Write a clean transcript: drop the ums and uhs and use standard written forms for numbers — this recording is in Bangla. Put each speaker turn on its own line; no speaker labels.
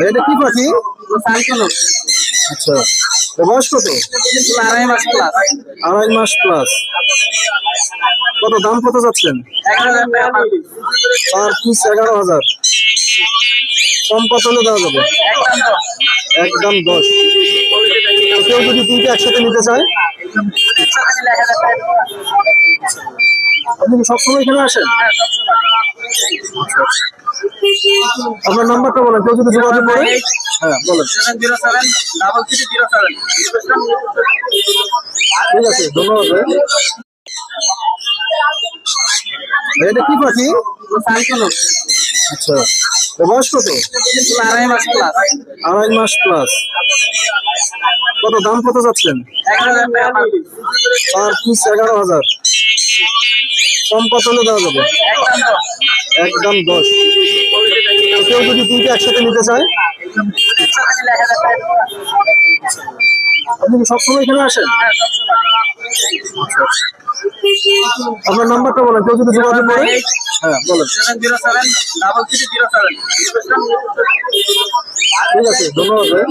এটা কি পাখি? আচ্ছা, এর বয়স কত?
2.5 মাস প্লাস।
2.5 মাস প্লাস। কত দাম কত যাচ্ছেন?
1000 টাকা পার পিস।
Per piece 11,000। কম কত হলে দেওয়া যাবে? একদম 10। কেউ যদি দুইটা একসাথে নিতে চায়? আপনি কি সবসময় এখানে আসেন? আপনার নাম্বারটা বলেন, কেউ যদি যোগাযোগ করে। হ্যাঁ বলেন।
7073307।
ঠিক আছে, ধন্যবাদ ভাই। এটা কি পাখি? আচ্ছা, এর বয়স কত?
2.5 মাস প্লাস।
2.5 মাস প্লাস। কত দাম কত যাচ্ছেন?
1000 টাকা পার পিস।
Per piece 11,000। কম কত হলে দেওয়া যাবে? একদম 10। কেউ যদি দুইটা একসাথে নিতে চায়? আপনি কি সবসময় এখানে আসেন? আপনার নাম্বারটা বলেন, কেউ যদি যোগাযোগ করে। হ্যাঁ বলেন।
7073307।
ঠিক আছে, ধন্যবাদ ভাই।